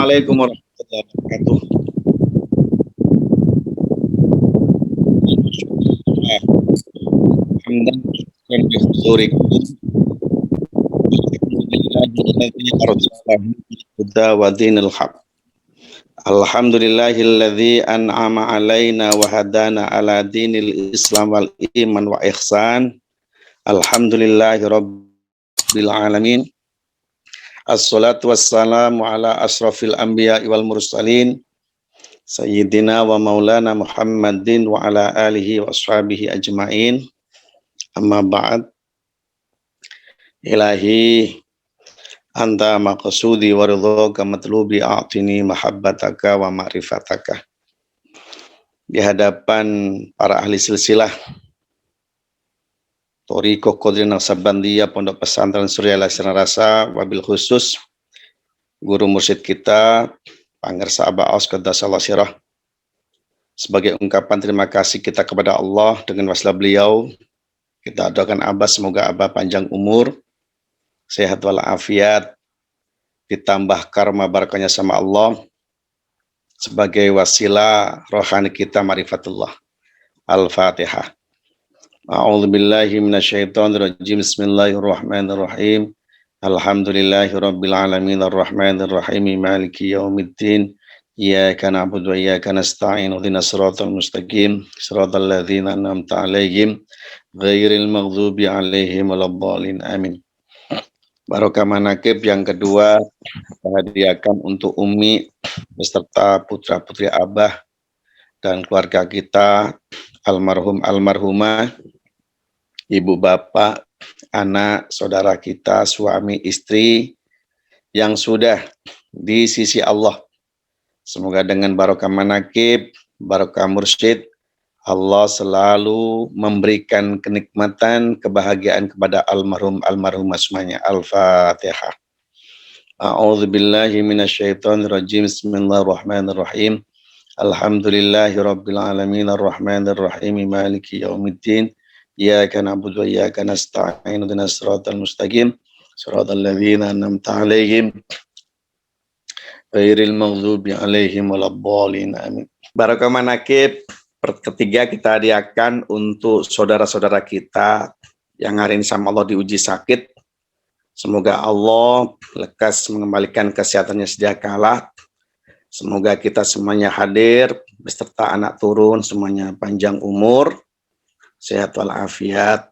Assalamualaikum warahmatullahi wabarakatuh. Hamdan syukran bi huzurikum. Alhamdulillahilladzi arsalahu bil huda wa dinil haq. Alhamdulillahilladzi an'ama alaina wa hadana ala dinil islam wal iman wa ihsan. Alhamdulillahi rabbil alamin. Assalatu wassalamu ala asrafil anbiya'i wal mursalin Sayyidina wa maulana Muhammadin wa ala alihi wa ashabihi ajma'in. Amma ba'd. Ilahi anta maqsudi wa ridhaka matlubi a'tini mahabbataka wa ma'rifataka. Di hadapan para ahli silsilah Thariqah Qadiriyah Naqsabandiyah Pondok Pesantren Surya Laksana Rasa, wabil khusus guru mursyid kita Pangersa Abaos Qaddasallahu sirah. Sebagai ungkapan terima kasih kita kepada Allah dengan wasilah beliau, kita doakan Abah semoga Abah panjang umur, sehat walafiat, ditambah karma barakahnya sama Allah sebagai wasilah rohani kita marifatullah. Al-Fatihah. A'udzubillahi minasyaitonirrajim. Bismillahirrahmanirrahim. Alhamdulillahirabbil alamin arrahmanir rahim maliki yaumiddin. Iyyaka na'budu wa iyyaka nasta'in. Ihdinas siratal mustaqim. Siratal ladzina an'amta 'alaihim ghairil maghdubi 'alaihim waladdallin. Amin. Barokah manaqib yang kedua kita hadiahkan untuk Umi beserta putra-putri Abah dan keluarga kita, almarhum almarhumah, ibu bapak, anak, saudara kita, suami, istri yang sudah di sisi Allah. Semoga dengan barokah manaqib, barokah mursyid, Allah selalu memberikan kenikmatan, kebahagiaan kepada almarhum-almarhumah semuanya. Al-Fatihah. A'udzubillahi minasyaitonirrajim. Bismillahirrahmanirrahim. Alhamdulillahirabbil alamin arrahmanir rahim maliki yaumiddin. Iyyaka na'budu wa iyyaka nasta'in. Ihdinas siratal mustaqim. Siratal ladzina an'amta 'alaihim ghairil maghdubi 'alaihim waladdallin. Amin. Barokah manaqib ketiga kita hadiahkan untuk saudara-saudara kita yang hari ini sama Allah diuji sakit. Semoga Allah lekas mengembalikan kesehatannya sedia kala. Semoga kita semuanya hadir beserta anak turun semuanya panjang umur, sehat walafiat,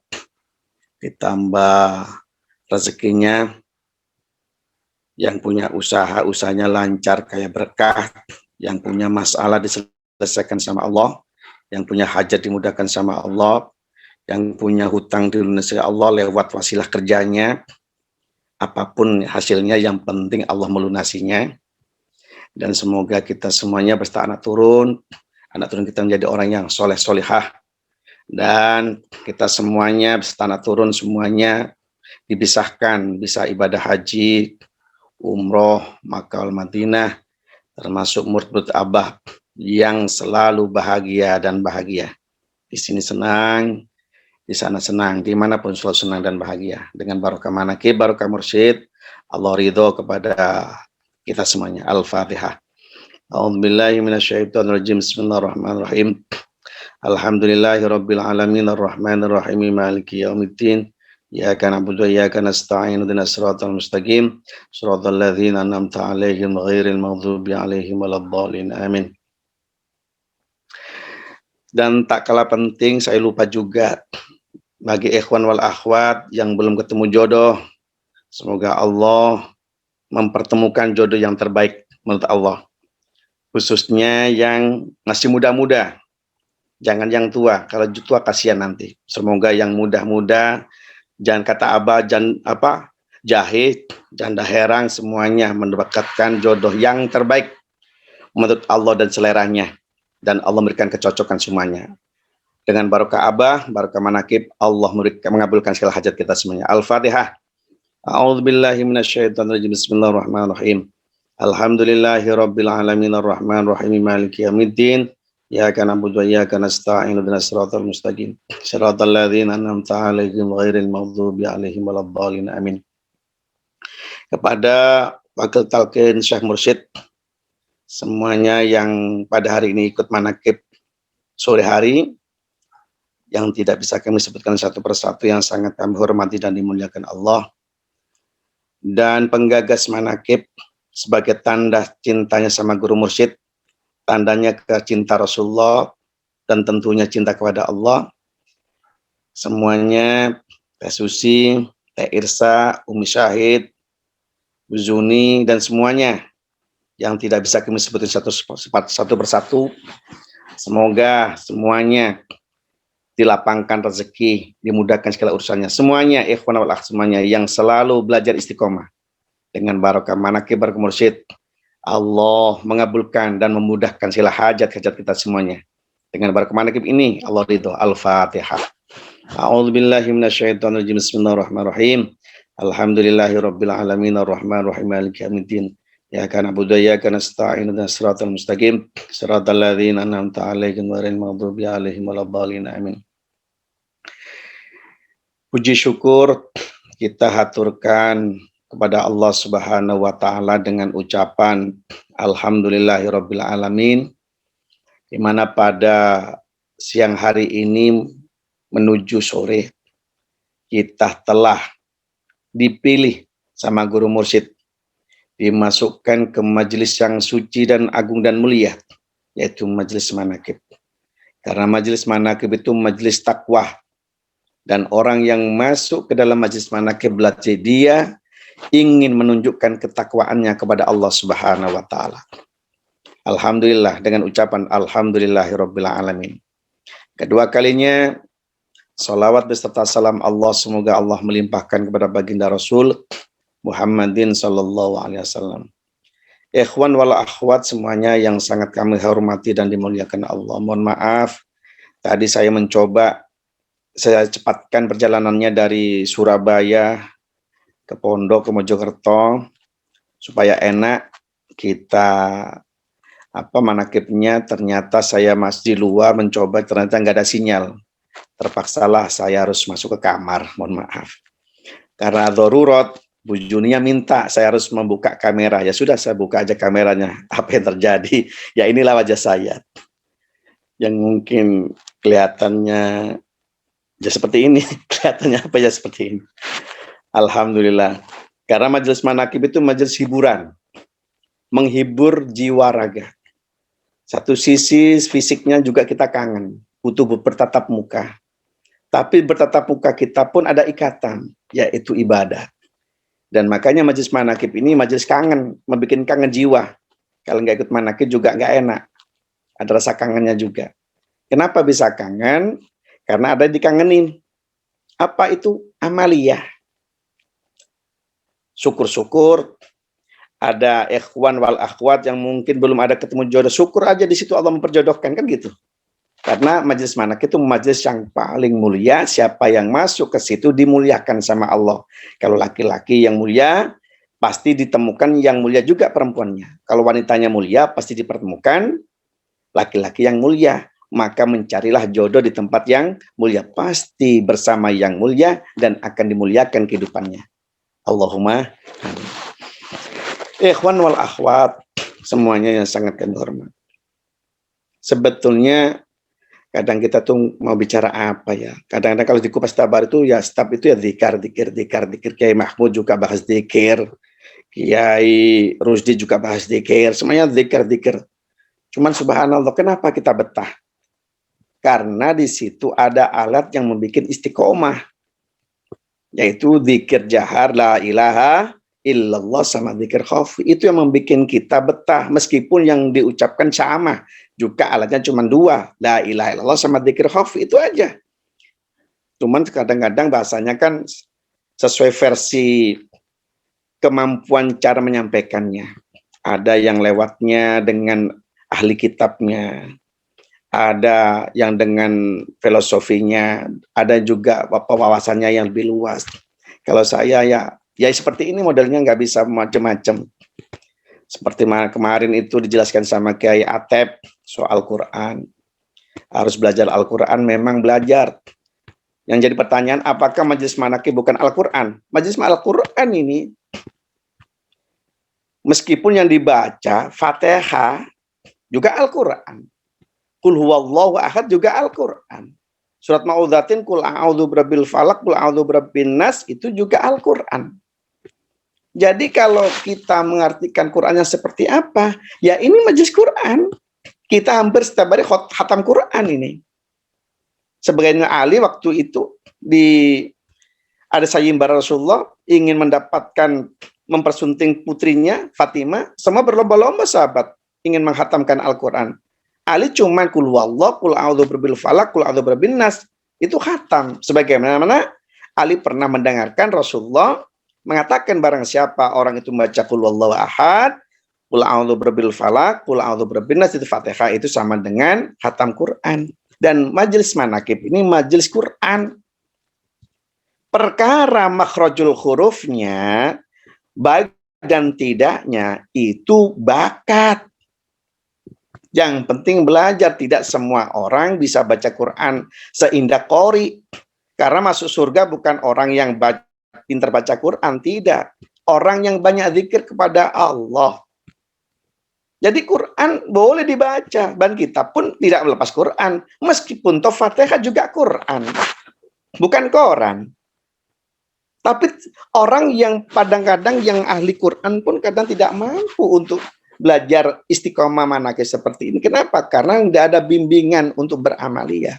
ditambah rezekinya, yang punya usaha usahanya lancar kayak berkah, yang punya masalah diselesaikan sama Allah, yang punya hajat dimudahkan sama Allah, yang punya hutang dilunasi Allah lewat wasilah kerjanya, apapun hasilnya yang penting Allah melunasinya. Dan semoga kita semuanya beserta anak turun kita menjadi orang yang soleh solihah, dan kita semuanya beserta anak turun semuanya dibisahkan bisa ibadah haji, umroh, Makkah Madinah, termasuk murid Abah yang selalu bahagia dan bahagia. Di sini senang, di sana senang, dimanapun selalu senang dan bahagia. Dengan barokah manaqib, barokah mursyid, Allah ridho kepada kita semuanya. Al-Fatihah. A'udzubillahi minasyaitonirrajim. Bismillahirrahmanirrahim. Alhamdulillahirabbil alamin arrahmanir rahim maliki yaumiddin. Iyyaka na'budu wa iyyaka nasta'in. Ihdinas siratal mustaqim. Siratal ladzina an'amta 'alaihim ghairil maghdubi 'alaihim waladdallin. Amin. Dan tak kalah penting, saya lupa juga bagi ikhwan wal akhwat yang belum ketemu jodoh, semoga Allah mempertemukan jodoh yang terbaik menurut Allah. Khususnya yang masih muda-muda, jangan yang tua. Kalau tua kasihan nanti. Semoga yang muda-muda, jangan kata Abah, jangan jahit, janda herang, semuanya mendapatkan jodoh yang terbaik menurut Allah dan seleranya. Dan Allah memberikan kecocokan semuanya. Dengan barokah Abah, barokah manaqib, Allah mengabulkan segala hajat kita semuanya. Al-Fatihah. A'udzubillahi minasyaitonirrajim. Bismillahirrahmanirrahim. Alhamdulillahirabbil alamin arrahmanir rahim maliki yaumiddin. Iyyaka na'budu wa iyyaka nasta'in. Ihdinas siratal mustaqim. Siratal ladzina an'amta 'alaihim ghairil maghdubi 'alaihim waladdallin. Amin. Kepada Wakil Talqin Syekh Mursyid semuanya yang pada hari ini ikut manakib sore hari, yang tidak bisa kami sebutkan satu persatu, yang sangat kami hormati dan dimuliakan Allah, dan penggagas manakib sebagai tanda cintanya sama guru mursyid, tandanya ke cinta Rasulullah, dan tentunya cinta kepada Allah. Semuanya, Teh Susi, Teh Irsa, Umi Syahid, Bu Zuni, dan semuanya yang tidak bisa kami sebutin satu persatu. Semoga semuanya dilapangkan rezeki, dimudahkan segala urusannya. Semuanya, ikhwan wal akh, semuanya yang selalu belajar istiqomah dengan barokah manakib barokah mursyid, Allah mengabulkan dan memudahkan segala hajat-hajat kita semuanya. Dengan barokah manakib ini, Allah ridho. Al-Fatihah. A'udzubillahi minasyaitonirrajim. Bismillahirrahmanirrahim. Alhamdulillahirabbil alamin arrahmanirrahim maliki yaumiddin. Ya kana budaya kana nasta'in dan siratal mustaqim siratal ladzina an'amta 'alaihim ghairil maghdubi 'alaihim waladdallin. Amin. Puji syukur kita haturkan kepada Allah Subhanahu wa taala dengan ucapan alhamdulillahirabbil alamin, di mana pada siang hari ini menuju sore kita telah dipilih sama guru mursyid, dimasukkan ke majelis yang suci dan agung dan mulia, yaitu majelis manakib. Karena majelis manakib itu majelis takwa, dan orang yang masuk ke dalam majelis manakib berarti dia ingin menunjukkan ketakwaannya kepada Allah Subhanahu wa taala. Alhamdulillah, dengan ucapan alhamdulillahirabbil alamin. Kedua kalinya salawat beserta salam Allah, semoga Allah melimpahkan kepada baginda Rasul Muhammadin sallallahu alaihi wasallam. Ikhwan wal akhwat semuanya yang sangat kami hormati dan dimuliakan Allah. Mohon maaf, tadi saya mencoba saya cepatkan perjalanannya dari Surabaya ke Pondok ke Mojokerto supaya enak kita manakibnya. Ternyata saya masih di luar mencoba, ternyata nggak ada sinyal. Terpaksalah saya harus masuk ke kamar, mohon maaf. Karena darurat, Bu Junia minta saya harus membuka kamera. Ya sudah, saya buka aja kameranya. Apa yang terjadi? Ya inilah wajah saya. Yang mungkin kelihatannya ya seperti ini. Kelihatannya apa ya seperti ini. Alhamdulillah. Karena majelis manakib itu majelis hiburan. Menghibur jiwa raga. Satu sisi fisiknya juga kita kangen. Butuh bertatap muka. Tapi bertatap muka kita pun ada ikatan, yaitu ibadah. Dan makanya majelis manakib ini majelis kangen, membuat kangen jiwa. Kalau nggak ikut manakib juga nggak enak. Ada rasa kangennya juga. Kenapa bisa kangen? Karena ada dikangenin. Apa itu? Amaliyah. Syukur-syukur ada ikhwan wal akhwat yang mungkin belum ada ketemu jodoh. Syukur aja di situ Allah memperjodohkan, kan gitu. Karena majelis manakib itu majelis yang paling mulia. Siapa yang masuk ke situ dimuliakan sama Allah. Kalau laki-laki yang mulia, pasti ditemukan yang mulia juga perempuannya. Kalau wanitanya mulia, pasti dipertemukan laki-laki yang mulia. Maka mencarilah jodoh di tempat yang mulia. Pasti bersama yang mulia dan akan dimuliakan kehidupannya. Allahumma amin. Ikhwan wal akhwat, semuanya yang sangat kami hormat. Sebetulnya kadang kita tuh mau bicara apa ya? Kadang-kadang kalau di Kupas Tabar itu ya staf itu ya zikir. Kiai Mahmud juga bahas zikir. Kiai Rusdi juga bahas zikir. Semuanya zikir. Cuman subhanallah, kenapa kita betah? Karena di situ ada alat yang membuat istiqomah. Yaitu zikir jahar, la ilaha illallah, sama zikir khafi. Itu yang membuat kita betah. Meskipun yang diucapkan sama. Juga alatnya cuma dua, la ilaha illallah sama dzikir khafi, itu aja. Cuman kadang-kadang bahasanya kan sesuai versi kemampuan cara menyampaikannya. Ada yang lewatnya dengan ahli kitabnya, ada yang dengan filosofinya, ada juga wawasannya yang lebih luas. Kalau saya ya seperti ini modelnya, nggak bisa macam-macam. Seperti kemarin itu dijelaskan sama Kiai Atep soal Quran. Harus belajar Al-Quran, memang belajar. Yang jadi pertanyaan, apakah majelis manakib bukan Al-Quran? Majelis Al-Quran ini Meskipun yang dibaca Fatihah juga Al-Quran. Qul huwallahu ahad juga Al-Quran. Surat Ma'udzatin Qul a'udzu birabbil falaq, Qul a'udzu birabbin nas itu juga Al-Quran. Jadi kalau kita mengartikan Qurannya seperti apa, ya ini majelis Quran. Kita hampir setiap hari khatam Quran ini. Sebagian Ali waktu itu ada sayembara Rasulullah ingin mendapatkan mempersunting putrinya Fatimah, semua berlomba-lomba sahabat ingin menghatamkan Al-Quran. Ali cuma qul huwallahu, qul a'udzu birabbil falaq, qul a'udzu birabbin nas, itu khatam. Sebagaimana Ali pernah mendengarkan Rasulullah mengatakan barang siapa orang itu membaca qul huwallahu ahad, qul a'udzu birabbil falaq, qul a'udzu birabbin nas, itu Fatihah itu sama dengan khatam Quran. Dan majelis manakib ini majelis Quran. Perkara makhrajul hurufnya baik dan tidaknya itu bakat. Yang penting belajar, tidak semua orang bisa baca Quran seindah Qori. Karena masuk surga bukan orang yang pintar baca Quran, tidak. Orang yang banyak zikir kepada Allah. Jadi Quran boleh dibaca, dan kita pun tidak melepas Quran. Meskipun toh Fatihah juga Quran, bukan koran. Tapi orang yang kadang-kadang yang ahli Quran pun kadang tidak mampu untuk belajar istiqomah manakib seperti ini. Kenapa? Karena tidak ada bimbingan untuk beramaliyah.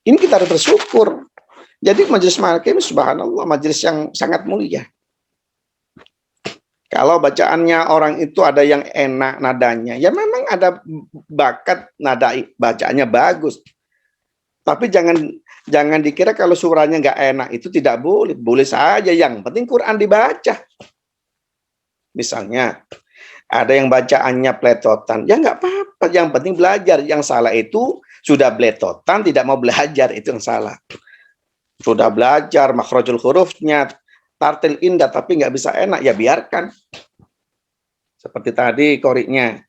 Ini kita harus bersyukur. Jadi majelis manakib subhanallah majelis yang sangat mulia. Kalau bacaannya orang itu ada yang enak nadanya, ya memang ada bakat nada bacaannya bagus. Tapi jangan dikira kalau surahnya nggak enak itu tidak boleh. Boleh saja, yang penting Quran dibaca. Misalnya ada yang bacaannya pletotan, ya nggak apa-apa. Yang penting belajar. Yang salah itu sudah pletotan, tidak mau belajar, itu yang salah. Sudah belajar makhrajul hurufnya, tartil indah, tapi nggak bisa enak, ya biarkan. Seperti tadi koriknya.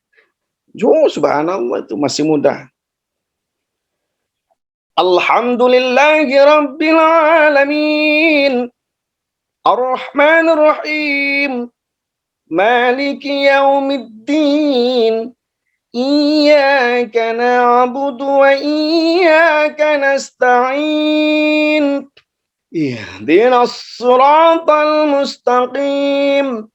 Subhanallah itu masih mudah. Alhamdulillahi Rabbil Alamin, Ar-Rahmanir Rahim, Maliki Yaumiddin, Iyyaka na'budu wa iyyaka nasta'in, Ihdinas siratal mustaqim,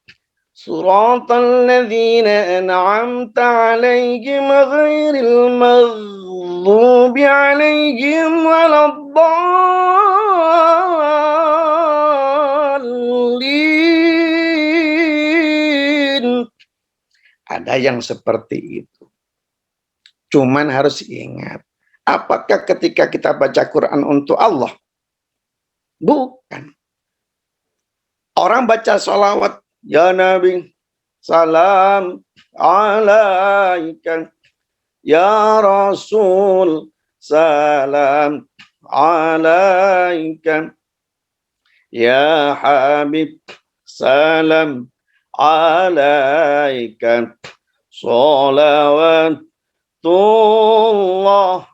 Siratal ladzina an'amta 'alaihim ghairil maghdubi 'alaihim waladdallin. Ada yang seperti itu. Cuman harus ingat, apakah ketika kita baca Quran untuk Allah? Bukan. Orang baca sholawat, ya Nabi, salam alaika, ya Rasul, salam alaika, ya Habib, salam alaika, salawatullah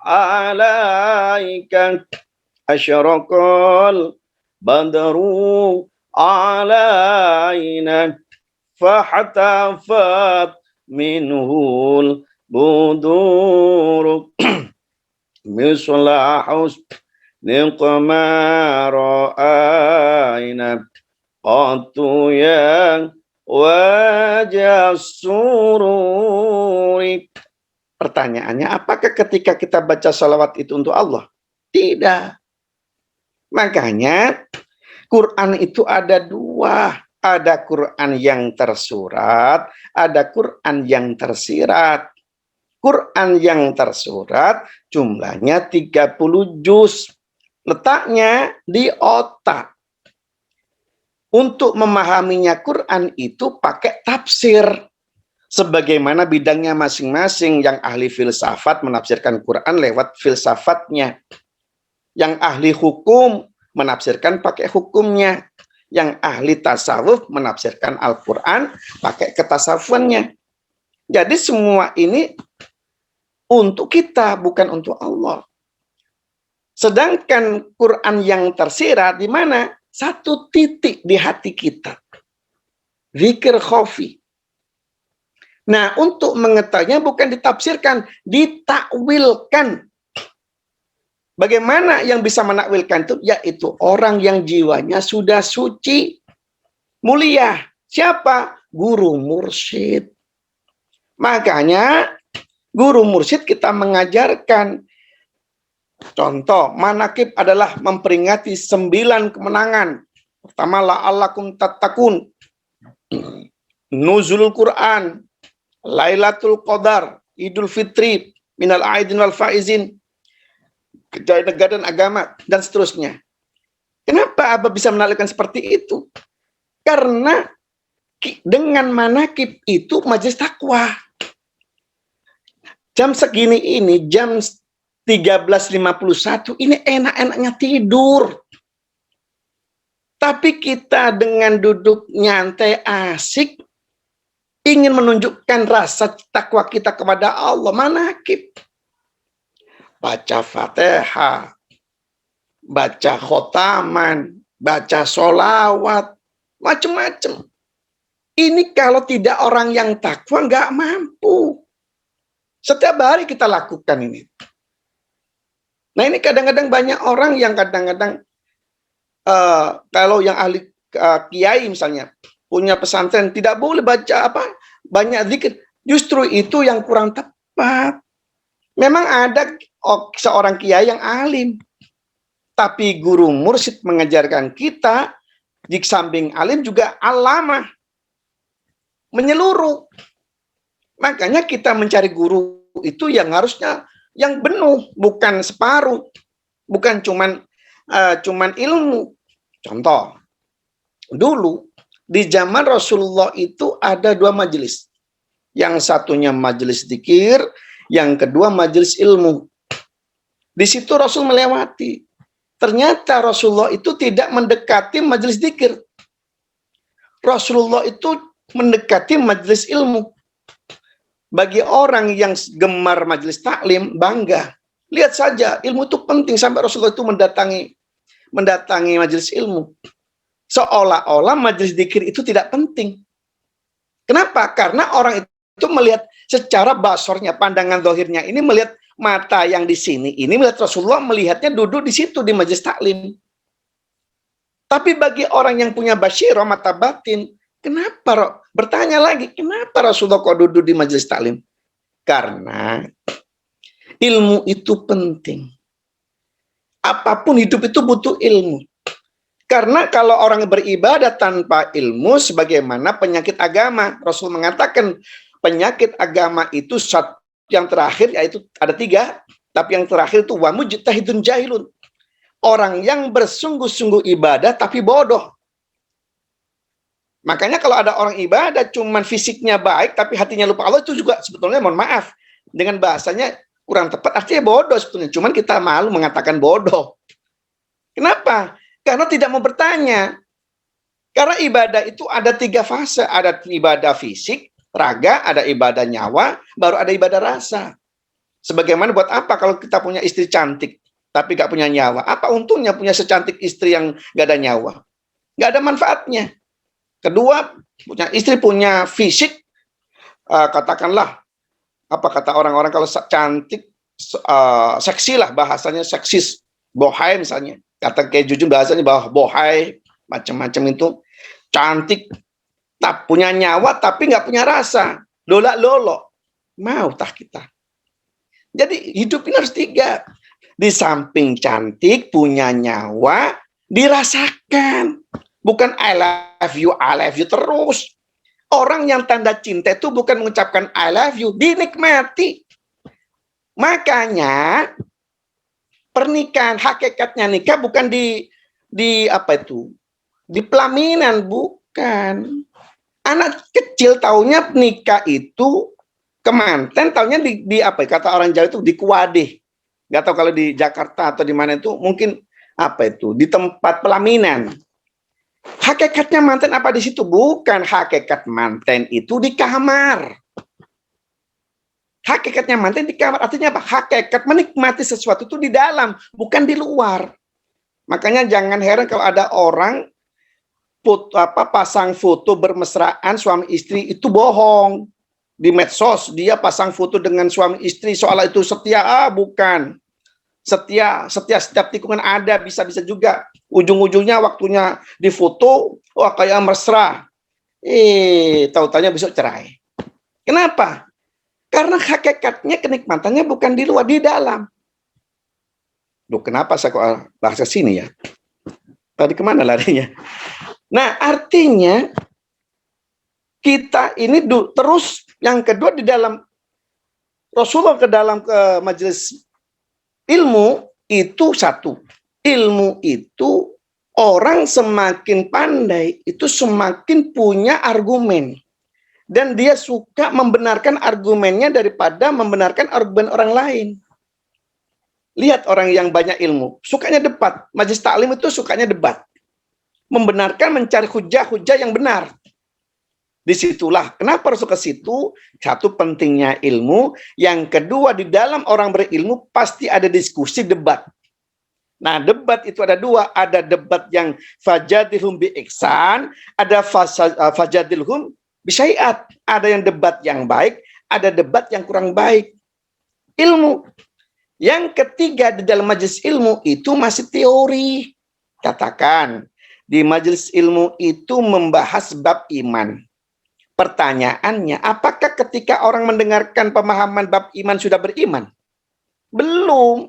alaika, asyraqal badru alaina, fahtafat minhul budur, mislahus niqmara aina, qatu yang wajah sururi. Pertanyaannya, apakah ketika kita baca salawat itu untuk Allah? Tidak. Makanya Quran itu ada dua. Ada Quran yang tersurat, ada Quran yang tersirat. Quran yang tersurat jumlahnya 30 juz. Letaknya di otak. Untuk memahaminya Quran itu pakai tafsir. Sebagaimana bidangnya masing-masing, yang ahli filsafat menafsirkan Quran lewat filsafatnya. Yang ahli hukum menafsirkan pakai hukumnya. Yang ahli tasawuf menafsirkan Al-Quran pakai ketasawufannya. Jadi semua ini untuk kita, bukan untuk Allah. Sedangkan Quran yang tersirat di mana? Satu titik di hati kita. Zikir khafi. Nah, untuk mengetahuinya bukan ditafsirkan, ditakwilkan. Bagaimana yang bisa menakwilkan itu? Yaitu orang yang jiwanya sudah suci, mulia. Siapa? Guru mursyid. Makanya guru mursyid kita mengajarkan. Contoh, manakib adalah memperingati 9 kemenangan. Pertama, la'allakum tattaqun, nuzulul Quran, Lailatul Qadar, Idul Fitri, minal aidin wal faizin, kejayaan negara dan agama, dan seterusnya. Kenapa Abah bisa menaklukkan seperti itu? Karena dengan manakib itu majelis takwa. Jam segini ini, jam 13.51, ini enak-enaknya tidur. Tapi kita dengan duduk nyantai asik, ingin menunjukkan rasa takwa kita kepada Allah, manakib. Baca Fatihah, baca khotaman, baca sholawat, macam-macam. Ini kalau tidak orang yang takwa nggak mampu. Setiap hari kita lakukan ini. Nah, ini kadang-kadang banyak orang yang kadang-kadang kalau yang ahli kiai misalnya punya pesantren tidak boleh baca banyak zikir. Justru itu yang kurang tepat. Memang ada seorang kiai yang alim, tapi guru mursyid mengajarkan kita di samping alim juga alamah, menyeluruh. Makanya kita mencari guru itu yang harusnya yang penuh, bukan separuh, bukan cuman ilmu. Contoh, dulu di zaman Rasulullah itu ada 2 majelis. Yang satunya majelis dzikir, yang kedua majelis ilmu. Di situ Rasul melewati. Ternyata Rasulullah itu tidak mendekati majelis dzikir. Rasulullah itu mendekati majelis ilmu. Bagi orang yang gemar majelis taklim, bangga. Lihat saja, ilmu itu penting. Sampai Rasulullah itu mendatangi majelis ilmu. Seolah-olah majelis dzikir itu tidak penting. Kenapa? Karena orang itu melihat secara basornya, pandangan zahirnya ini melihat mata yang di sini. Ini melihat Rasulullah melihatnya duduk di situ di majelis taklim. Tapi bagi orang yang punya basyirah, mata batin, kenapa? Bertanya lagi, kenapa Rasulullah kok duduk di majelis taklim? Karena ilmu itu penting. Apapun hidup itu butuh ilmu. Karena kalau orang beribadah tanpa ilmu, sebagaimana penyakit agama. Rasul mengatakan penyakit agama itu yang terakhir, yaitu ada 3. Tapi yang terakhir itu wa mujtahidun jahilun. Orang yang bersungguh-sungguh ibadah tapi bodoh. Makanya kalau ada orang ibadah cuman fisiknya baik tapi hatinya lupa Allah, itu juga sebetulnya mohon maaf dengan bahasanya kurang tepat, artinya bodoh sebetulnya. Cuman kita malu mengatakan bodoh. Kenapa? Karena tidak mau bertanya. Karena ibadah itu ada 3 fase, ada ibadah fisik, raga, ada ibadah nyawa, baru ada ibadah rasa. Sebagaimana buat apa kalau kita punya istri cantik tapi gak punya nyawa? Apa untungnya punya secantik istri yang gak ada nyawa? Gak ada manfaatnya. Kedua, punya istri punya fisik, katakanlah, apa kata orang-orang kalau cantik, seksi lah, bahasanya seksis, bohai misalnya. Kata kayak Jujun bahasanya bahwa bohai, macam-macam itu. Cantik, tak punya nyawa tapi nggak punya rasa. Lolak-lolok. Mau tak kita? Jadi hidup ini harus 3. Di samping cantik, punya nyawa, dirasakan. Bukan I love you terus. Orang yang tanda cinta itu bukan mengucapkan I love you, dinikmati. Makanya pernikahan, hakikatnya nikah bukan di pelaminan, bukan. Anak kecil taunya nikah itu kemanten, taunya kata orang Jawa itu dikuadih. Nggak tahu kalau di Jakarta atau di mana itu mungkin di tempat pelaminan. Hakikatnya manten apa di situ? Bukan, hakikat manten itu di kamar. Hakikatnya manten di kamar, artinya apa? Hakikat menikmati sesuatu itu di dalam, bukan di luar. Makanya jangan heran kalau ada orang pasang foto bermesraan suami istri, itu bohong. di medsos dia pasang foto dengan suami istri, soal itu setia, bukan. Setia setiap tikungan ada, bisa-bisa juga. Ujung-ujungnya waktunya difoto, wah kayak mesra. Tahu-taunya besok cerai. Kenapa? Karena hakikatnya kenikmatannya bukan di luar, di dalam. Loh, kenapa saya kok bahasa sini ya? Tadi kemana larinya? Nah, artinya kita ini terus yang kedua di dalam Rasulullah ke dalam ke majelis ilmu itu satu. Ilmu itu orang semakin pandai itu semakin punya argumen. Dan dia suka membenarkan argumennya daripada membenarkan argumen orang lain. Lihat orang yang banyak ilmu, sukanya debat. Majelis taklim itu sukanya debat. Membenarkan, mencari hujah-hujah yang benar. Disitulah kenapa harus ke situ. Satu, pentingnya ilmu. Yang kedua, di dalam orang berilmu pasti ada diskusi, debat. Nah, debat itu ada dua. Ada debat yang fajadilhum bi ihsan, ada fajadilhum bi syai'at. Ada yang debat yang baik, ada debat yang kurang baik. Ilmu. Yang ketiga, di dalam majelis ilmu itu masih teori. Katakan, di majelis ilmu itu membahas bab iman. Pertanyaannya, apakah ketika orang mendengarkan pemahaman bab iman sudah beriman? Belum.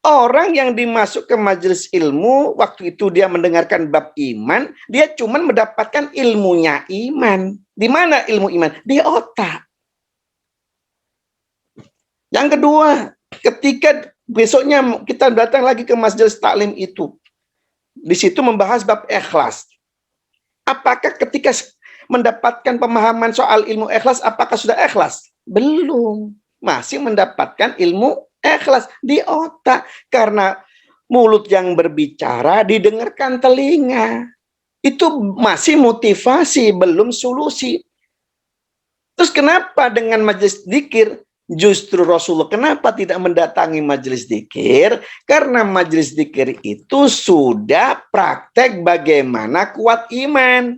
Orang yang dimasuk ke majelis ilmu, waktu itu dia mendengarkan bab iman, dia cuma mendapatkan ilmunya iman. Di mana ilmu iman? Di otak. Yang kedua, ketika besoknya kita datang lagi ke majelis taklim itu, di situ membahas bab ikhlas. Apakah ketika mendapatkan pemahaman soal ilmu ikhlas, apakah sudah ikhlas? Belum. Masih mendapatkan ilmu ikhlas di otak. Karena mulut yang berbicara didengarkan telinga. Itu masih motivasi, belum solusi. Terus kenapa dengan majelis dzikir? Justru Rasulullah kenapa tidak mendatangi majelis dzikir? Karena majelis dzikir itu sudah praktek bagaimana kuat iman.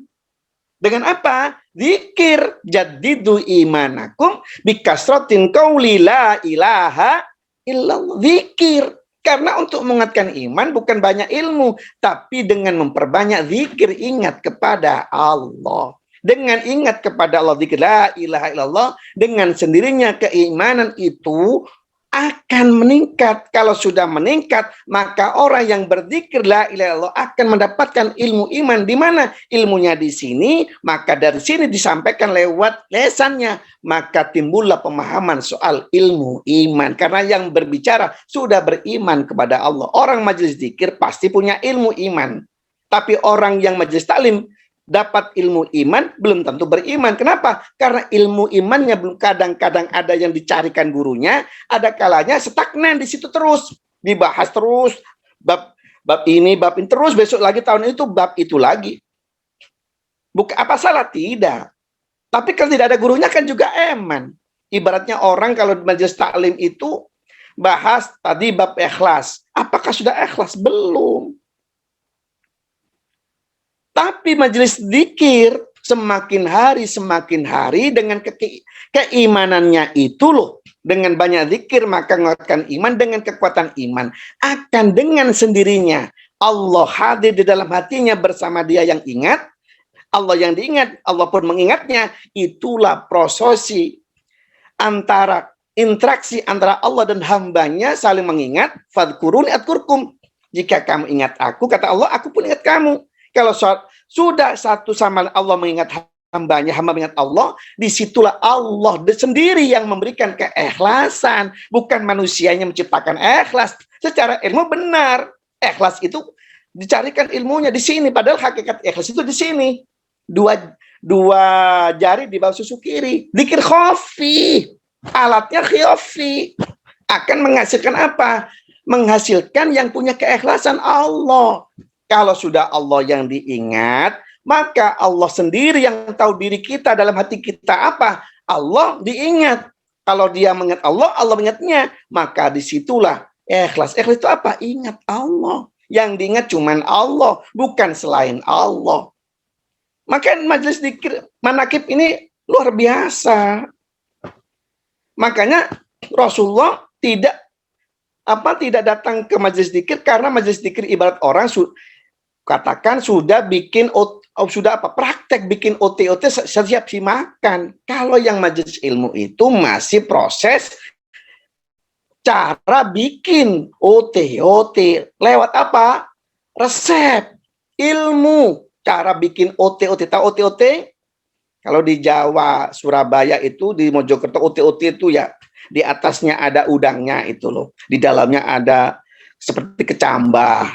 Dengan apa? Dzikir. Jaddidu imanakum bikasratin qauli la ilaha illallah. Dzikir. Karena untuk menguatkan iman bukan banyak ilmu, tapi dengan memperbanyak dzikir, ingat kepada Allah. Dengan ingat kepada Allah, dzikir la ilaha illallah, dengan sendirinya keimanan itu akan meningkat. Kalau sudah meningkat, maka orang yang berzikir la ilaha illallah akan mendapatkan ilmu iman. Di mana ilmunya? Di sini. Maka dari sini disampaikan lewat lesannya, maka timbullah pemahaman soal ilmu iman. Karena yang berbicara sudah beriman kepada Allah. Orang majelis zikir pasti punya ilmu iman. Tapi orang yang majelis taklim dapat ilmu iman, belum tentu beriman. Kenapa? Karena ilmu imannya belum, kadang-kadang ada yang dicarikan gurunya, ada kalanya stagnan di situ terus. Dibahas terus, bab ini, terus besok lagi, tahun itu, bab itu lagi. Bukan apa salah? Tidak. Tapi kalau tidak ada gurunya kan juga eman. Ibaratnya orang kalau di majelis taklim itu bahas tadi bab ikhlas. Apakah sudah ikhlas? Belum. Tapi majelis dzikir semakin hari dengan keimanannya itu loh. Dengan banyak zikir maka menguatkan iman, dengan kekuatan iman. Akan dengan sendirinya Allah hadir di dalam hatinya bersama dia yang ingat. Allah yang diingat, Allah pun mengingatnya. Itulah prosesi antara interaksi antara Allah dan hambanya saling mengingat. Fadkuruni adkurkum. Jika kamu ingat aku, kata Allah, aku pun ingat kamu. Kalau sudah satu sama Allah mengingat hambanya, hamba mengingat Allah, disitulah Allah sendiri yang memberikan keikhlasan, bukan manusianya menciptakan ikhlas. Secara ilmu benar, ikhlas itu dicarikan ilmunya di sini, padahal hakikat ikhlas itu di sini. Dua jari di bawah susu kiri, dzikir khafi, alatnya khafi, akan menghasilkan apa? Menghasilkan yang punya keikhlasan Allah. Kalau sudah Allah yang diingat, maka Allah sendiri yang tahu diri kita, dalam hati kita apa. Allah diingat. Kalau dia mengingat Allah, Allah mengingatnya. Maka disitulah ikhlas. Ikhlas itu apa? Ingat Allah. Yang diingat cuman Allah, bukan selain Allah. Maka majelis dzikir manakib ini Luar biasa. Makanya Rasulullah tidak datang ke majelis zikir, karena majelis zikir ibarat orang katakan sudah bikin praktek bikin OT-OT siap makan. Kalau yang majelis ilmu itu masih proses cara bikin OT lewat apa? Resep, ilmu, cara bikin OT. Tahu OT? Kalau di Jawa, Surabaya itu, di Mojokerto, OT itu ya, di atasnya ada udangnya itu loh, di dalamnya ada seperti kecambah.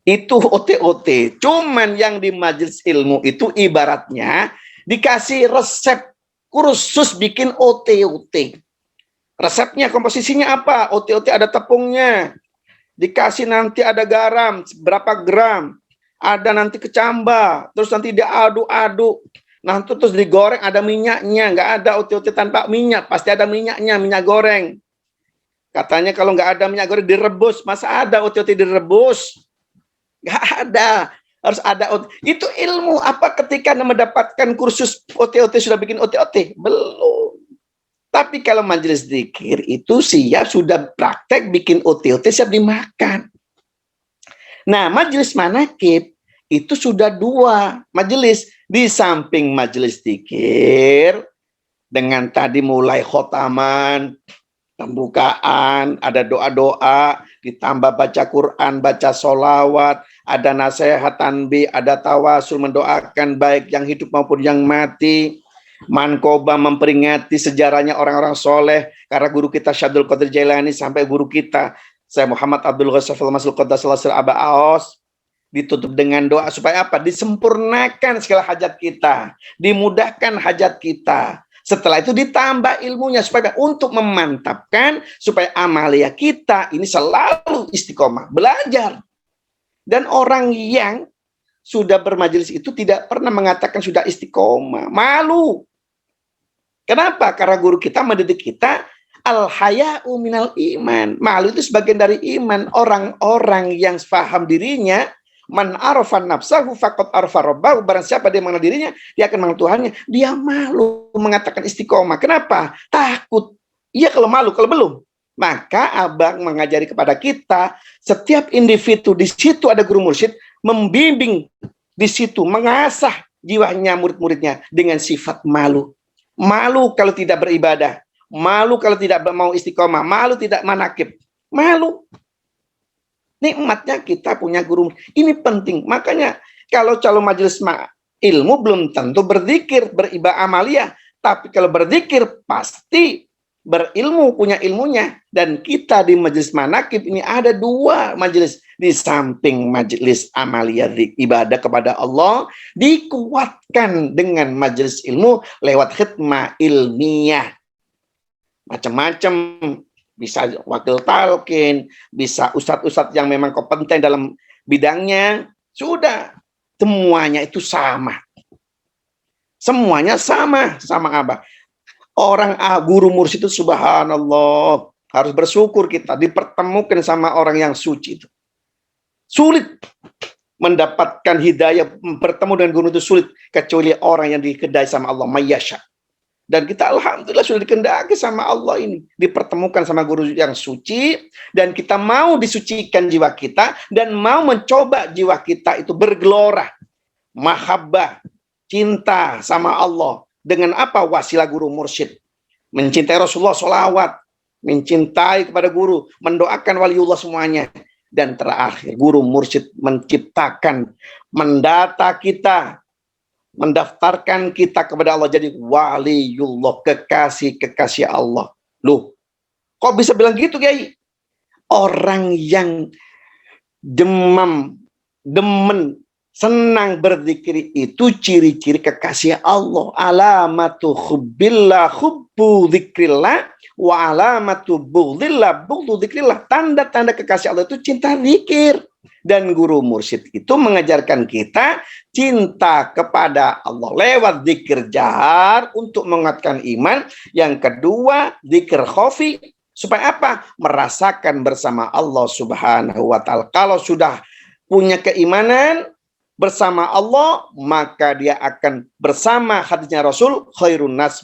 Itu OT. Cuman yang di majelis ilmu itu ibaratnya dikasih resep kursus bikin OT. Resepnya, komposisinya apa? OT ada tepungnya. Dikasih nanti ada garam, berapa gram. Ada nanti kecambah. Terus nanti diaduk-aduk. Nanti terus digoreng, ada minyaknya. Nggak ada OT tanpa minyak. Pasti ada minyaknya, minyak goreng. Katanya kalau nggak ada minyak goreng, direbus. Masa ada OT direbus? Nggak ada. Harus ada OT. Itu ilmu apa ketika mendapatkan kursus OT sudah bikin OT? Belum. Tapi kalau majelis zikir itu siap, sudah praktek bikin OT siap dimakan. Nah, majelis manakib itu sudah 2 majelis. Di samping majelis zikir, dengan tadi mulai khotaman, pembukaan, ada doa-doa, ditambah baca Quran, baca sholawat, ada nasihat tanbih, ada tawasul, mendoakan baik yang hidup maupun yang mati. Mankoba, memperingati sejarahnya orang-orang soleh, karena guru kita Syabdul Qadir Jailani sampai guru kita saya Muhammad Abdul Ghaffar Masul Qaddasallahu Aba Aos, ditutup dengan doa supaya apa? Disempurnakan segala hajat kita, dimudahkan hajat kita. Setelah itu ditambah ilmunya supaya untuk memantapkan supaya amalia kita ini selalu istiqomah belajar. Dan orang yang sudah bermajelis itu tidak pernah mengatakan sudah istiqomah. Malu. Kenapa? Karena guru kita mendidik kita, al-haya'u minal iman. Malu itu sebagian dari iman. Orang-orang yang paham dirinya, man arafan nafsahu faqad arafa rabbahu, barang siapa dia mengenal dirinya, dia akan mengenal Tuhannya. Dia malu mengatakan istiqomah. Kenapa? Takut. Iya kalau malu, kalau belum. Maka abang mengajari kepada kita, setiap individu di situ ada guru mursyid, membimbing di situ, mengasah jiwanya murid-muridnya dengan sifat malu. Malu kalau tidak beribadah, malu kalau tidak mau istiqomah, malu tidak manakib, malu. Nikmatnya kita punya guru. Ini penting. Makanya kalau calon majelis ilmu belum tentu berzikir, beribadah amalia, tapi kalau berzikir pasti berilmu, punya ilmunya. Dan kita di majelis manakib ini ada 2 majelis. Di samping majelis amalia ibadah kepada Allah, dikuatkan dengan majelis ilmu lewat khidmah ilmiah. Macam-macam, bisa wakil talqin, bisa ustadz-ustadz yang memang kompeten dalam bidangnya. Sudah, semuanya itu sama. Semuanya sama abah. Orang guru mursyid itu subhanallah, harus bersyukur kita dipertemukan sama orang yang suci itu. Sulit mendapatkan hidayah, bertemu dengan guru itu sulit, kecuali orang yang dikedai sama Allah, mayyasha. Dan kita alhamdulillah sudah dikendaki sama Allah ini, dipertemukan sama guru yang suci, dan kita mau disucikan jiwa kita, dan mau mencoba jiwa kita itu bergelora, mahabbah, cinta sama Allah. Dengan apa? Wasilah guru mursyid. Mencintai Rasulullah, sholawat, mencintai kepada guru, mendoakan waliullah semuanya. Dan terakhir, guru mursyid menciptakan, mendata kita, mendaftarkan kita kepada Allah jadi waliullah, kekasih Allah. Loh, kok bisa bilang gitu, Kiai? Orang yang demen, senang berzikir itu ciri-ciri kekasih Allah. Alamatu hubbillah hubbu dzikrillah wa alamatu bughdillah bughdhu dzikrillah. Tanda-tanda kekasih Allah itu cinta zikir. Dan guru mursyid itu mengajarkan kita cinta kepada Allah lewat zikir jahar untuk menguatkan iman. Yang kedua, zikir khafi supaya apa? Merasakan bersama Allah Subhanahu wa taala. Kalau sudah punya keimanan, bersama Allah, maka dia akan bersama hadisnya Rasul, khairun nas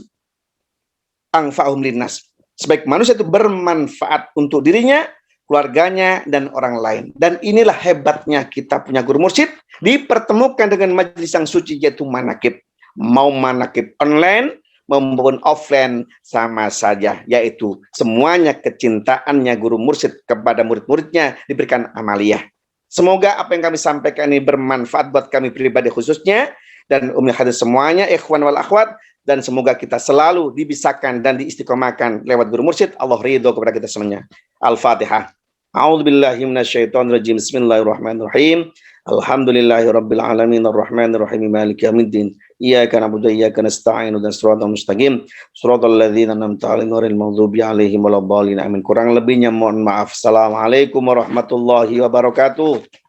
anfa'uhum linnas. Sebaik manusia itu bermanfaat untuk dirinya, keluarganya, dan orang lain. Dan inilah hebatnya kita punya guru mursyid, dipertemukan dengan majelis yang suci, yaitu manakib. Mau manakib online maupun offline sama saja, yaitu semuanya kecintaannya guru mursyid kepada murid-muridnya diberikan amaliyah. Semoga apa yang kami sampaikan ini bermanfaat buat kami pribadi khususnya, dan ummi hadis semuanya, ikhwan wal akhwat, dan semoga kita selalu dibisahkan dan diistiqomahkan lewat guru mursyid. Allah ridho kepada kita semuanya. Al-Fatihah. A'udzubillahi minasyaitonirrajim. Bismillahirrahmanirrahim. Alhamdulillahirabbil alamin arrahmanir rahim maliki yaumiddin. Iyyaka na'budu wa iyyaka nasta'in ihdinas siratal mustaqim. Shiratal ladzina an'amta 'alaihim ghairil maghdubi 'alaihim waladdallin. Amin. Kurang lebihnya mohon maaf. Assalamualaikum warahmatullahi wabarakatuh.